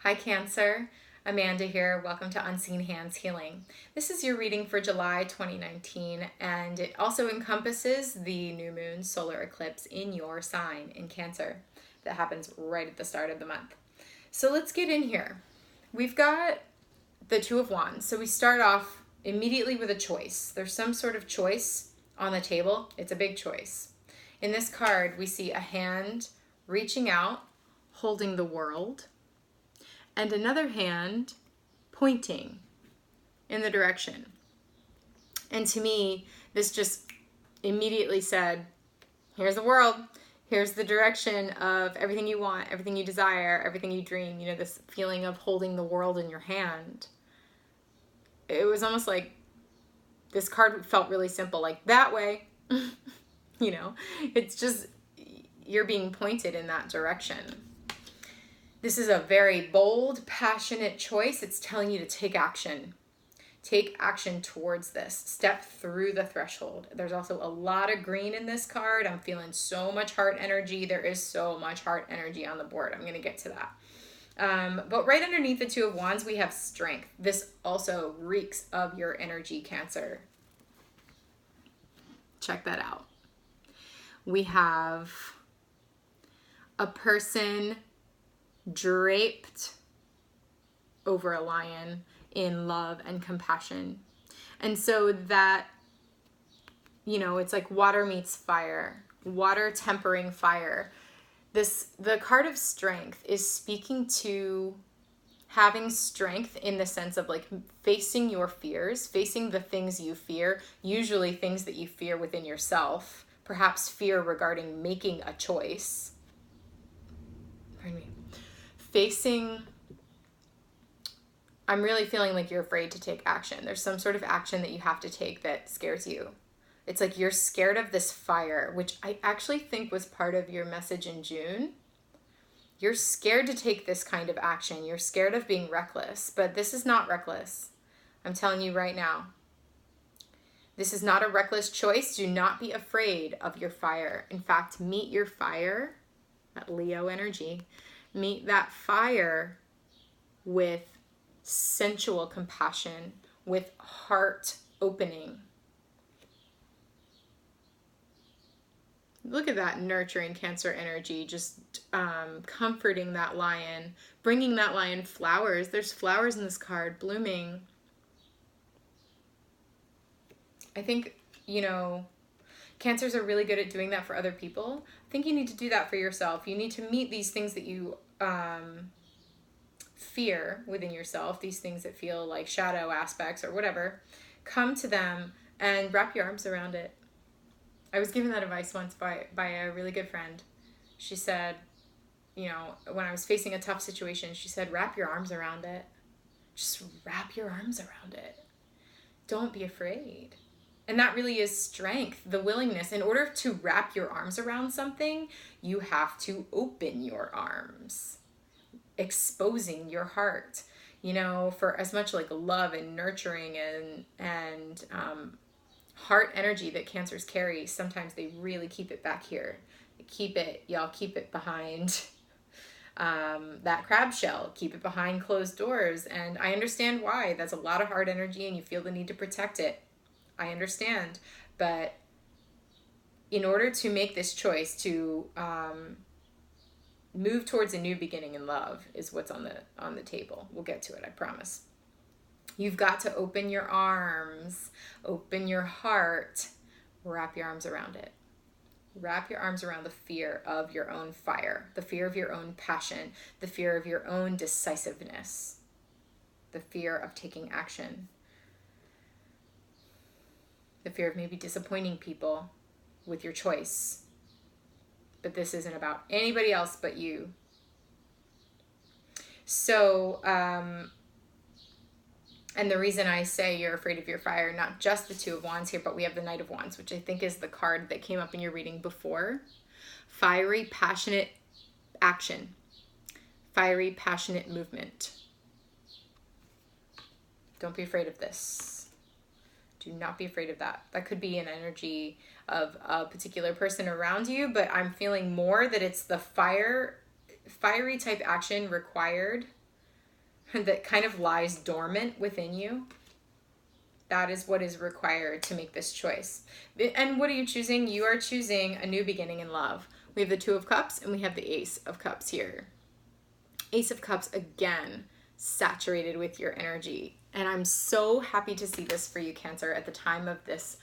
Hi Cancer, Amanda here. Welcome to Unseen Hands Healing. This is your reading for July 2019 and it also encompasses the new moon solar eclipse in your sign in Cancer that happens right at the start of the month. So let's get in here. We've got the Two of Wands. So we start off immediately with a choice. There's some sort of choice on the table. It's a big choice. In this card, we see a hand reaching out, holding the world, and another hand pointing in the direction. And to me, this just immediately said, here's the world, here's the direction of everything you want, everything you desire, everything you dream, this feeling of holding the world in your hand. It was almost like this card felt really simple, like that way, it's just, you're being pointed in that direction. This is a very bold, passionate choice. It's telling you to take action. Take action towards this. Step through the threshold. There's also a lot of green in this card. I'm feeling so much heart energy. There is so much heart energy on the board. I'm going to get to that. But right underneath the Two of Wands, we have strength. This also reeks of your energy, Cancer. Check that out. We have a person draped over a lion in love and compassion. And so that, it's like water meets fire, water tempering fire. The card of strength is speaking to having strength in the sense of like facing your fears, facing the things you fear, usually things that you fear within yourself, perhaps fear regarding making a choice. Pardon me. I'm really feeling like you're afraid to take action. There's some sort of action that you have to take that scares you. It's like you're scared of this fire, which I actually think was part of your message in June. You're scared to take this kind of action. You're scared of being reckless, but this is not reckless. I'm telling you right now. This is not a reckless choice. Do not be afraid of your fire. In fact, meet your fire, that Leo energy. Meet that fire with sensual compassion, with heart opening. Look at that nurturing Cancer energy, just comforting that lion, bringing that lion flowers. There's flowers in this card, blooming. I think, Cancers are really good at doing that for other people. I think you need to do that for yourself. You need to meet these things that you fear within yourself, these things that feel like shadow aspects or whatever. Come to them and wrap your arms around it. I was given that advice once by a really good friend. She said, when I was facing a tough situation, she said, wrap your arms around it. Just wrap your arms around it. Don't be afraid. And that really is strength, the willingness. In order to wrap your arms around something, you have to open your arms, exposing your heart, for as much like love and nurturing and heart energy that Cancers carry. Sometimes they really keep it back here. Keep it behind that crab shell. Keep it behind closed doors. And I understand why. That's a lot of heart energy and you feel the need to protect it. I understand, but in order to make this choice to move towards a new beginning in love is what's on the table. We'll get to it, I promise. You've got to open your arms, open your heart, wrap your arms around it. Wrap your arms around the fear of your own fire, the fear of your own passion, the fear of your own decisiveness, the fear of taking action. The fear of maybe disappointing people with your choice. But this isn't about anybody else but you. So, and the reason I say you're afraid of your fire, not just the Two of Wands here, but we have the Knight of Wands, which I think is the card that came up in your reading before. Fiery, passionate action. Fiery, passionate movement. Don't be afraid of this. Do not be afraid of that. That could be an energy of a particular person around you, but I'm feeling more that it's the fiery type action required that kind of lies dormant within you. That is what is required to make this choice. And what are you choosing? You are choosing a new beginning in love. We have the Two of Cups and we have the Ace of Cups here. Ace of Cups, again, saturated with your energy. And I'm so happy to see this for you, Cancer, at the time of this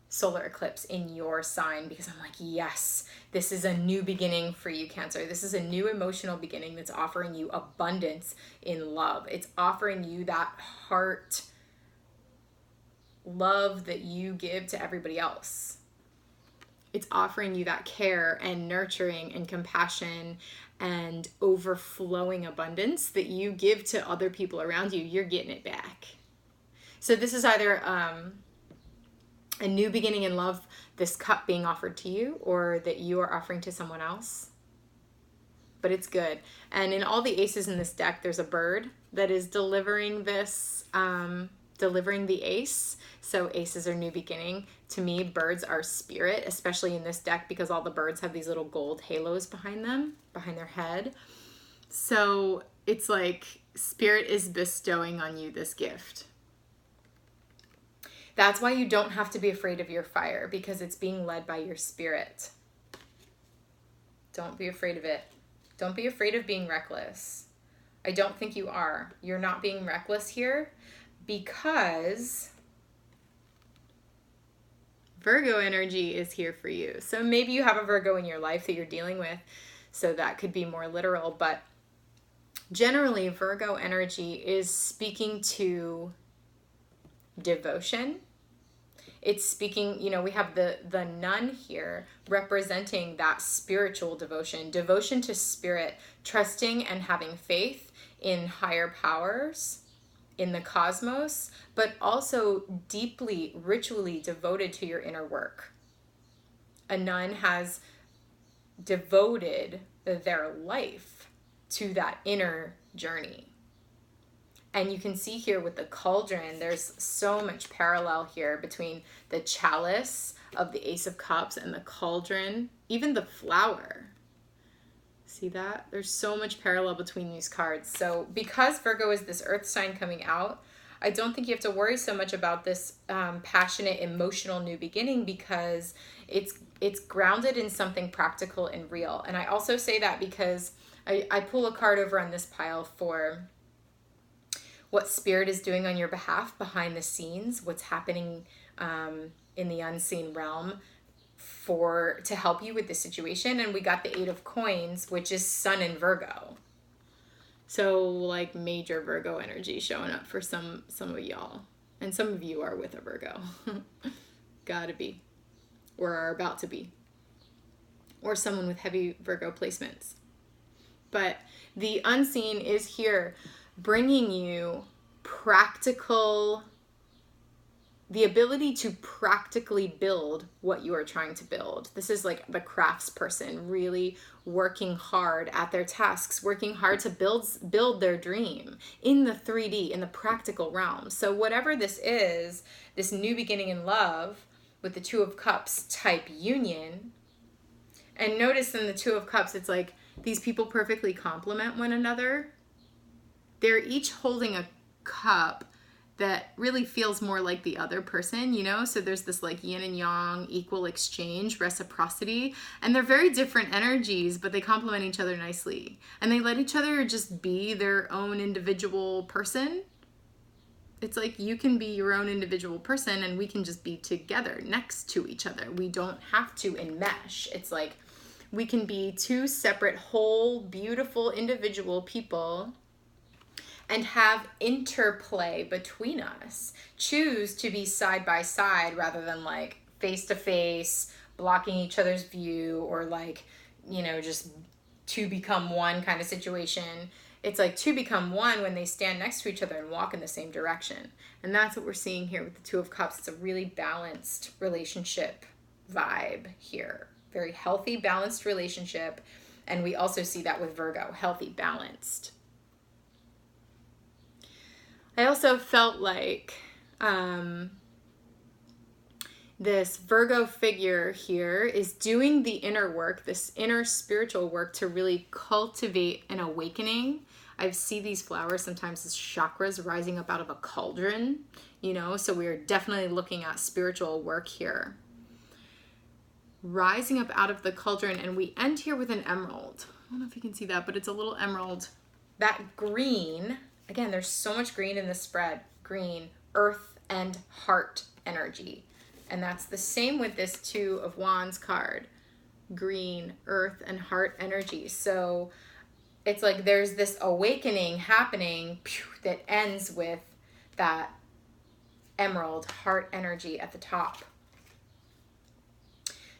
solar eclipse in your sign, because I'm like, yes, this is a new beginning for you, Cancer. This is a new emotional beginning that's offering you abundance in love. It's offering you that heart love that you give to everybody else. It's offering you that care and nurturing and compassion and overflowing abundance that you give to other people around you. You're getting it back. So this is either a new beginning in love, this cup being offered to you, or that you are offering to someone else. But it's good. And in all the aces in this deck, there's a bird that is delivering this, delivering the ace. So aces are new beginning. To me, birds are spirit, especially in this deck, because all the birds have these little gold halos behind them, behind their head. So it's like spirit is bestowing on you this gift. That's why you don't have to be afraid of your fire, because it's being led by your spirit. Don't be afraid of it. Don't be afraid of being reckless. I don't think you are. You're not being reckless here because Virgo energy is here for you. So maybe you have a Virgo in your life that you're dealing with, so that could be more literal, but generally Virgo energy is speaking to devotion. It's speaking, you know, we have the nun here representing that spiritual devotion to spirit, trusting and having faith in higher powers, in the cosmos, but also deeply ritually devoted to your inner work. A nun has devoted their life to that inner journey. And you can see here with the cauldron, there's so much parallel here between the chalice of the Ace of Cups and the cauldron, even the flower. See that? There's so much parallel between these cards. So because Virgo is this earth sign coming out, I don't think you have to worry so much about this passionate, emotional new beginning, because it's grounded in something practical and real. And I also say that because I pull a card over on this pile for what spirit is doing on your behalf behind the scenes, what's happening in the unseen realm to help you with the situation. And we got the 8 of Coins, which is Sun in Virgo. So like major Virgo energy showing up for some of y'all. And some of you are with a Virgo. Gotta be. Or are about to be. Or someone with heavy Virgo placements. But the unseen is here bringing you the ability to practically build what you are trying to build. This is like the crafts person really working hard at their tasks, working hard to build their dream in the 3D, in the practical realm. So whatever this is, this new beginning in love with the Two of Cups type union, and notice in the Two of Cups, it's like these people perfectly complement one another. They're each holding a cup that really feels more like the other person, you know? So there's this like yin and yang, equal exchange, reciprocity, and they're very different energies, but they complement each other nicely. And they let each other just be their own individual person. It's like you can be your own individual person and we can just be together next to each other. We don't have to enmesh. It's like we can be two separate, whole, beautiful, individual people and have interplay between us. Choose to be side by side rather than like face to face, blocking each other's view, or like, you know, just to become one kind of situation. It's like to become one when they stand next to each other and walk in the same direction. And that's what we're seeing here with the Two of Cups. It's a really balanced relationship vibe here. Very healthy, balanced relationship. And we also see that with Virgo, healthy, balanced. I also felt like this Virgo figure here is doing the inner work, this inner spiritual work to really cultivate an awakening, I see these flowers sometimes as chakras rising up out of a cauldron, you know, so we're definitely looking at spiritual work here. Rising up out of the cauldron, and we end here with an emerald. I don't know if you can see that, but it's a little emerald. That green, again, there's so much green in this spread. Green, earth and heart energy. And that's the same with this Two of Wands card. Green, earth and heart energy. So it's like there's this awakening happening that ends with that emerald heart energy at the top.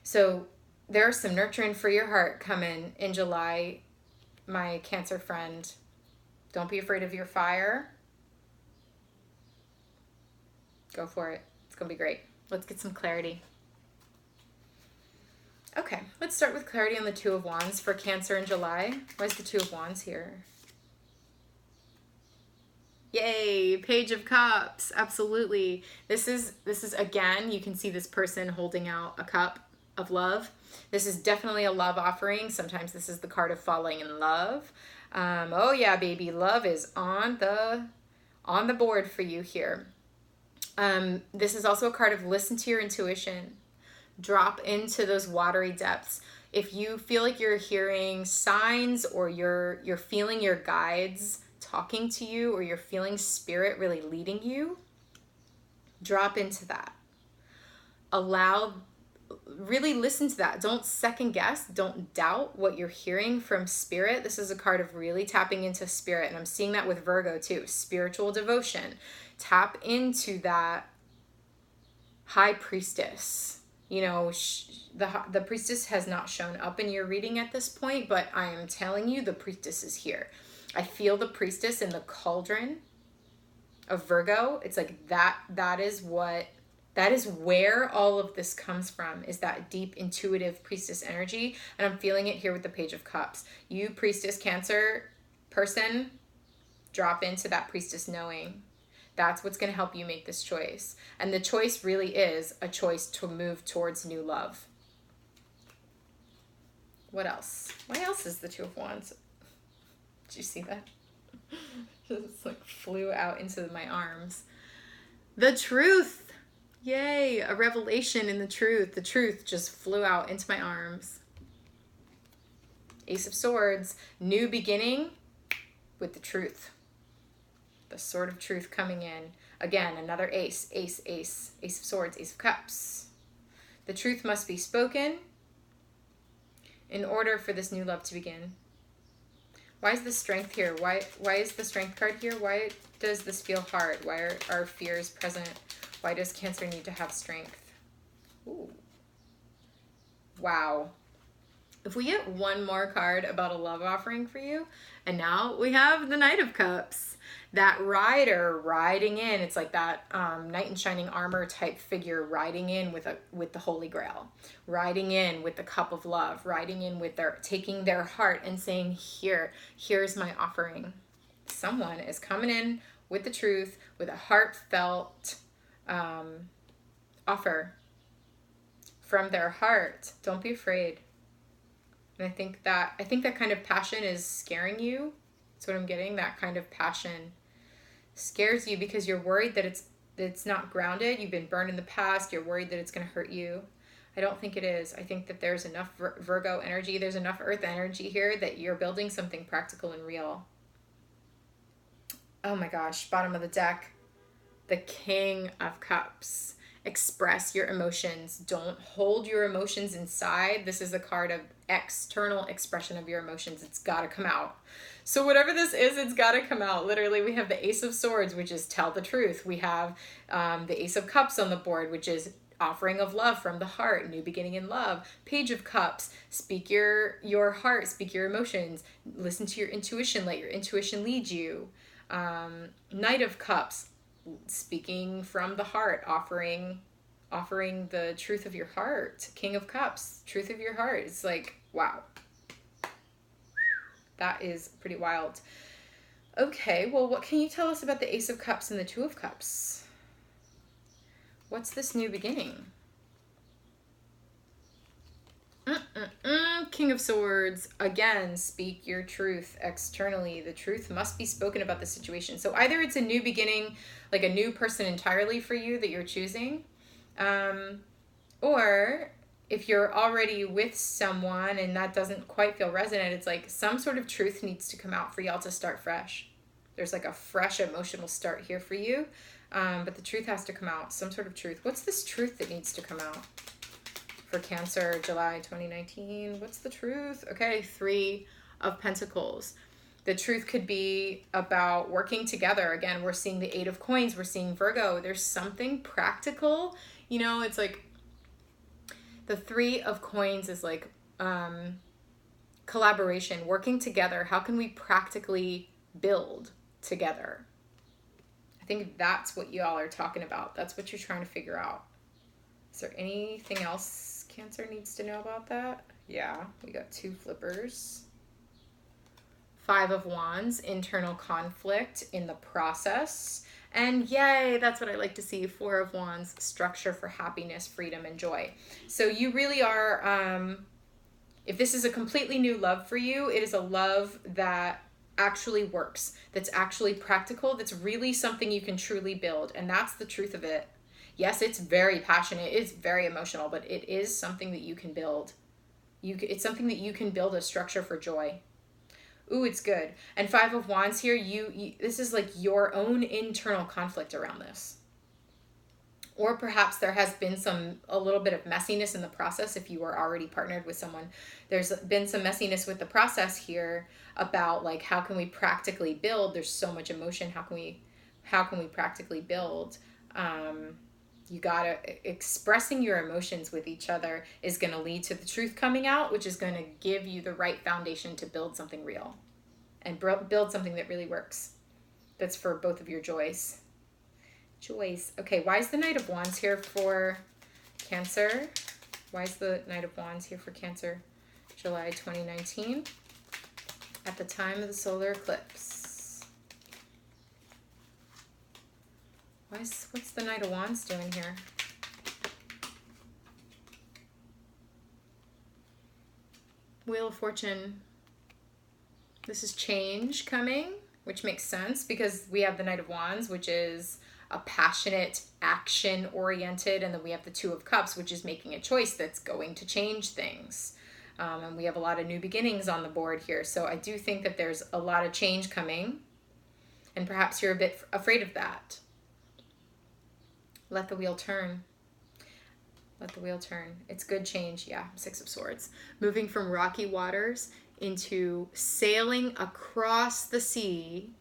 So there's some nurturing for your heart coming in July, my Cancer friend. Don't be afraid of your fire. Go for it. It's going to be great. Let's get some clarity. Okay, let's start with clarity on the Two of Wands for Cancer in July. Why is the Two of Wands here? Yay, Page of Cups. Absolutely. This is again, you can see this person holding out a cup of love. This is definitely a love offering. Sometimes this is the card of falling in love. Oh yeah, baby, love is on the board for you here. This is also a card of listen to your intuition. Drop into those watery depths. If you feel like you're hearing signs or you're feeling your guides talking to you, or you're feeling spirit really leading you, drop into that. Really listen to that. Don't second guess. Don't doubt what you're hearing from spirit. This is a card of really tapping into spirit. And I'm seeing that with Virgo too. Spiritual devotion. Tap into that high priestess. You know, the priestess has not shown up in your reading at this point, but I am telling you the priestess is here. I feel the priestess in the cauldron of Virgo. It's like that is where all of this comes from, is that deep intuitive priestess energy. And I'm feeling it here with the Page of Cups. You priestess Cancer person, drop into that priestess knowing. That's what's going to help you make this choice. And the choice really is a choice to move towards new love. What else? Why else is the Two of Wands? Did you see that? Just like flew out into my arms. The truth. Yay, a revelation in the truth. The truth just flew out into my arms. Ace of Swords, new beginning with the truth. The sword of truth coming in. Again, another ace, ace, ace, ace of swords, ace of cups. The truth must be spoken in order for this new love to begin. Why is the strength here? Why is the strength card here? Why does this feel hard? Why are our fears present? Why does Cancer need to have strength? Ooh. Wow. If we get one more card about a love offering for you, and now we have the Knight of Cups. That rider riding in, it's like that knight in shining armor type figure riding in with the Holy Grail, riding in with the cup of love, riding in with taking their heart and saying, here's my offering. Someone is coming in with the truth, with a heartfelt offer from their heart. Don't be afraid. And I think that kind of passion is scaring you. That's what I'm getting. That kind of passion scares you because you're worried that it's not grounded. You've been burned in the past. You're worried that it's going to hurt you. I don't think it is. I think that there's enough Virgo energy. There's enough Earth energy here that you're building something practical and real. Oh my gosh. Bottom of the deck. The King of Cups. Express your emotions. Don't hold your emotions inside. This is a card of external expression of your emotions. It's got to come out. So whatever this is, it's got to come out. Literally, we have the Ace of Swords, which is tell the truth. We have the Ace of Cups on the board, which is offering of love from the heart, new beginning in love. Page of Cups, speak your heart, speak your emotions. Listen to your intuition. Let your intuition lead you. Knight of Cups, speaking from the heart, offering the truth of your heart. King of Cups, truth of your heart. It's like, wow. That is pretty wild. Okay, well, what can you tell us about the Ace of Cups and the Two of Cups? What's this new beginning? King of Swords. Again, speak your truth externally. The truth must be spoken about the situation. So either it's a new beginning, like a new person entirely for you that you're choosing, or if you're already with someone and that doesn't quite feel resonant, it's like some sort of truth needs to come out for y'all to start fresh. There's like a fresh emotional start here for you, but the truth has to come out, some sort of truth. What's this truth that needs to come out for Cancer, July 2019? What's the truth? Okay, 3 of Pentacles. The truth could be about working together. Again, we're seeing the 8 of Coins. We're seeing Virgo. There's something practical. You know, it's like the 3 of Coins is like collaboration, working together. How can we practically build together? I think that's what y'all are talking about. That's what you're trying to figure out. Is there anything else Cancer needs to know about that? Yeah, we got 2 flippers. 5 of Wands, internal conflict in the process. And yay, that's what I like to see. 4 of Wands, structure for happiness, freedom, and joy. So you really are, if this is a completely new love for you, it is a love that actually works, that's actually practical, that's really something you can truly build. And that's the truth of it. Yes, it's very passionate, it's very emotional, but it is something that you can build. It's something that you can build a structure for joy. Ooh, it's good. And 5 of Wands here, this is like your own internal conflict around this. Or perhaps there has been a little bit of messiness in the process if you were already partnered with someone. There's been some messiness with the process here about like, how can we practically build? There's so much emotion. How can we practically build? You gotta, expressing your emotions with each other is gonna lead to the truth coming out, which is gonna give you the right foundation to build something real and build something that really works. That's for both of your joys. Okay, why is the Knight of Wands here for Cancer? Why is the Knight of Wands here for Cancer? July 2019, at the time of the solar eclipse. What's the Knight of Wands doing here? Wheel of Fortune. This is change coming, which makes sense because we have the Knight of Wands, which is a passionate, action-oriented, and then we have the 2 of Cups, which is making a choice that's going to change things. And we have a lot of new beginnings on the board here. So I do think that there's a lot of change coming, and perhaps you're a bit afraid of that. Let the wheel turn. Let the wheel turn. It's good change. Yeah, 6 of Swords. Moving from rocky waters into sailing across the sea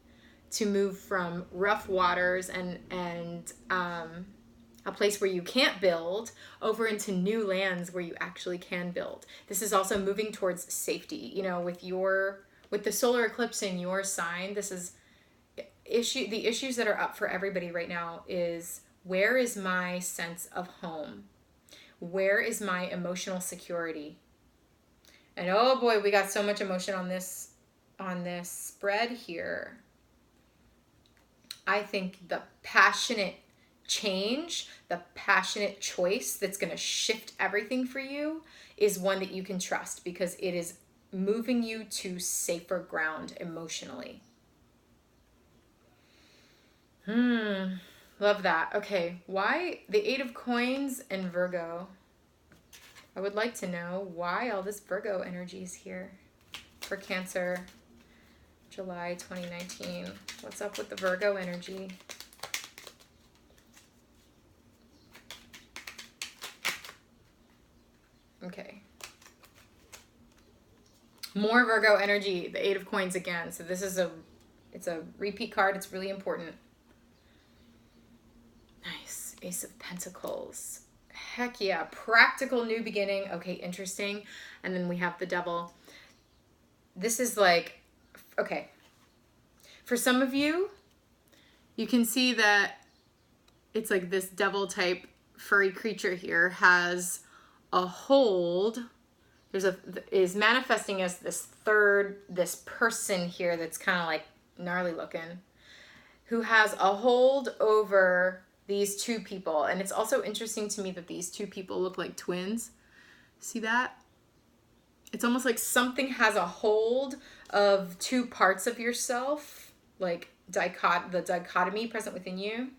to move from rough waters and a place where you can't build over into new lands where you actually can build. This is also moving towards safety. You know, with the solar eclipse in your sign, this is the issues that are up for everybody right now is, where is my sense of home? Where is my emotional security? And oh boy, we got so much emotion on this spread here. I think the passionate change, the passionate choice that's going to shift everything for you is one that you can trust because it is moving you to safer ground emotionally. Love that. Okay, why the 8 of Coins and Virgo? I would like to know why all this Virgo energy is here for Cancer, July 2019. What's up with the Virgo energy? Okay. More Virgo energy, the 8 of Coins again. So this is it's a repeat card. It's really important. Nice. Ace of Pentacles. Heck yeah. Practical new beginning. Okay, interesting. And then we have the Devil. This is like, okay. For some of you, you can see that it's like this devil type furry creature here has a hold. Is manifesting as this person here that's kind of like gnarly looking, who has a hold over these 2 people. And it's also interesting to me that these 2 people look like twins. See that? It's almost like something has a hold of two parts of yourself, like the dichotomy present within you.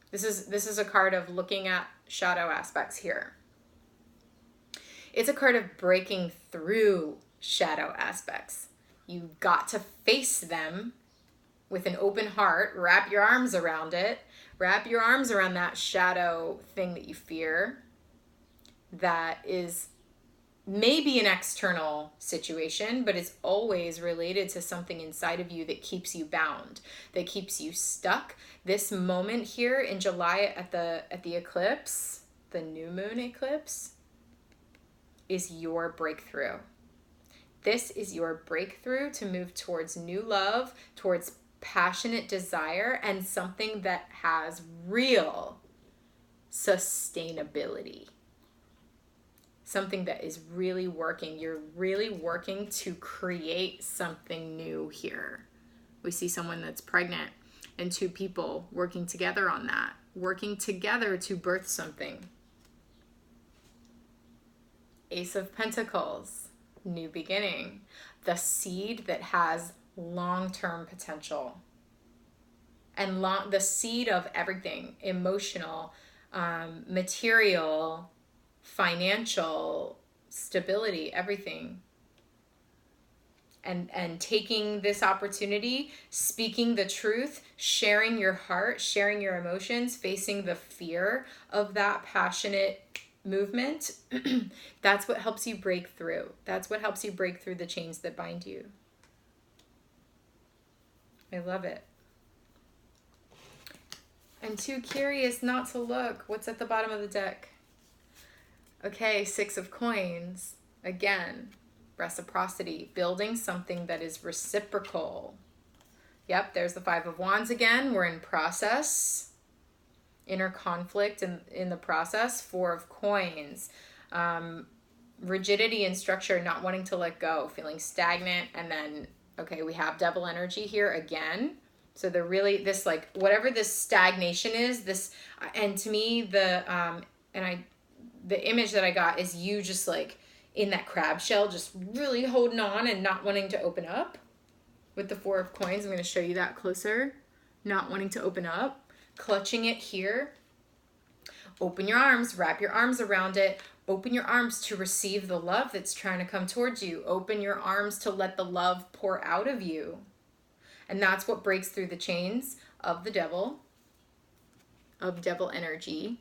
This is a card of looking at shadow aspects here. It's a card of breaking through shadow aspects. You've got to face them with an open heart, wrap your arms around it, wrap your arms around that shadow thing that you fear that is maybe an external situation, but it's always related to something inside of you that keeps you bound, that keeps you stuck. This moment here in July at the eclipse, the new moon eclipse, is your breakthrough. This is your breakthrough to move towards new love, towards passionate desire, and something that has real sustainability. Something that is really working. You're really working to create something new here. We see someone that's pregnant and two people working together on that, working together to birth something. Ace of Pentacles, new beginning. The seed that has long-term potential. And the seed of everything, emotional, material, financial stability, everything. And taking this opportunity, speaking the truth, sharing your heart, sharing your emotions, facing the fear of that passionate movement, that's what helps you break through. That's what helps you break through the chains that bind you. I love it. I'm too curious not to look. What's at the bottom of the deck? Okay, Six of Coins. Again, reciprocity. Building something that is reciprocal. Yep, there's the Five of Wands again. We're in process. Inner conflict in the process. Four of Coins. Rigidity and structure, not wanting to let go. Feeling stagnant. And then, okay, we have Devil energy here again. So they're really, this like, whatever this stagnation is, this, and to me, the image that I got is you just like in that crab shell, just really holding on and not wanting to open up. With the Four of Coins, I'm going to show you that closer. Not wanting to open up, clutching it here. Open your arms, wrap your arms around it. Open your arms to receive the love that's trying to come towards you. Open your arms to let the love pour out of you. And that's what breaks through the chains of the devil, of devil energy.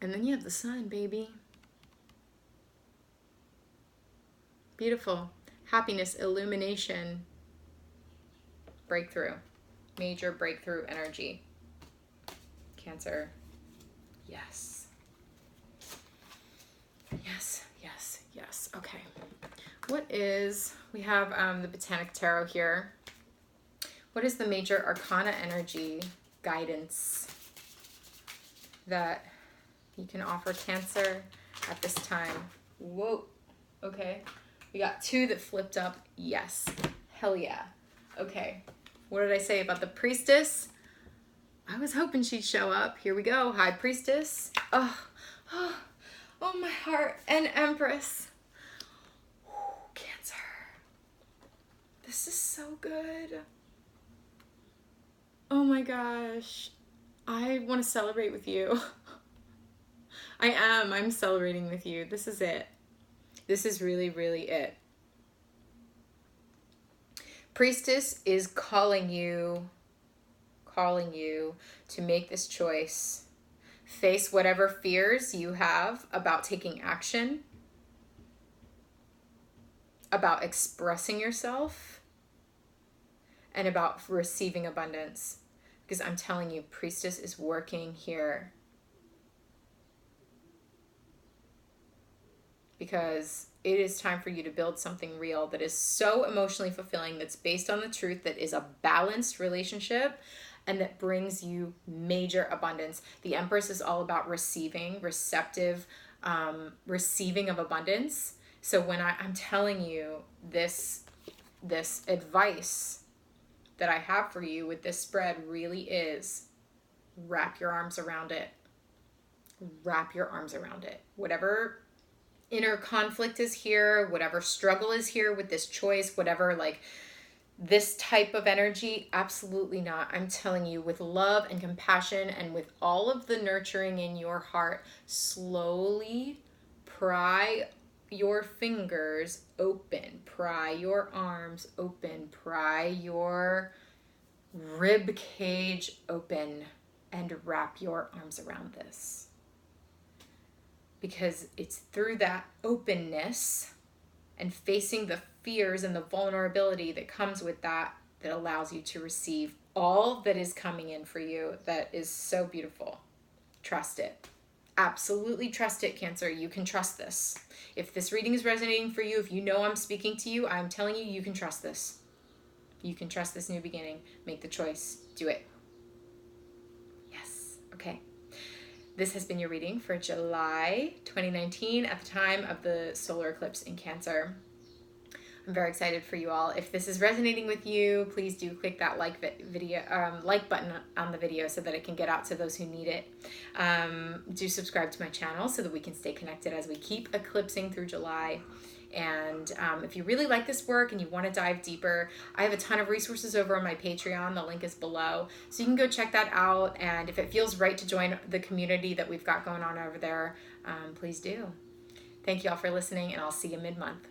And then you have the sun, baby. Beautiful. Happiness, illumination, breakthrough. Major breakthrough energy. Cancer. Yes. Yes, yes, yes. Okay. What is, we have the Botanical Tarot here. What is the major arcana energy guidance that you can offer Cancer at this time? Whoa. Okay. We got two that flipped up. Yes. Hell yeah. Okay. What did I say about the Priestess? I was hoping she'd show up. Here we go. High Priestess. Oh, my heart. And Empress. Ooh, Cancer. This is so good. Oh my gosh. I want to celebrate with you. I am. I'm celebrating with you. This is it. This is really, really it. Priestess is calling you to make this choice. Face whatever fears you have about taking action, about expressing yourself, and about receiving abundance. Because I'm telling you, Priestess is working here. Because it is time for you to build something real that is so emotionally fulfilling, that's based on the truth, that is a balanced relationship, and that brings you major abundance. The Empress is all about receiving, receptive, receiving of abundance. So when I'm telling you this advice that I have for you with this spread really is wrap your arms around it. Wrap your arms around it. Whatever inner conflict is here, whatever struggle is here with this choice, whatever like this type of energy, absolutely not. I'm telling you, with love and compassion and with all of the nurturing in your heart, slowly pry your fingers open, pry your arms open, pry your rib cage open, and wrap your arms around this. Because it's through that openness and facing the fears and the vulnerability that comes with that that allows you to receive all that is coming in for you. That is so beautiful. Trust it. Absolutely trust it, Cancer. You can trust this. If this reading is resonating for you, if you know I'm speaking to you, I'm telling you, you can trust this. You can trust this new beginning. Make the choice. Do it. Yes. Okay. This has been your reading for July 2019 at the time of the solar eclipse in Cancer. I'm very excited for you all. If this is resonating with you, please do click that like button on the video so that it can get out to those who need it. Do subscribe to my channel so that we can stay connected as we keep eclipsing through July. And if you really like this work and you want to dive deeper, I have a ton of resources over on my Patreon. The link is below. So you can go check that out. And if it feels right to join the community that we've got going on over there, please do. Thank you all for listening, and I'll see you mid-month.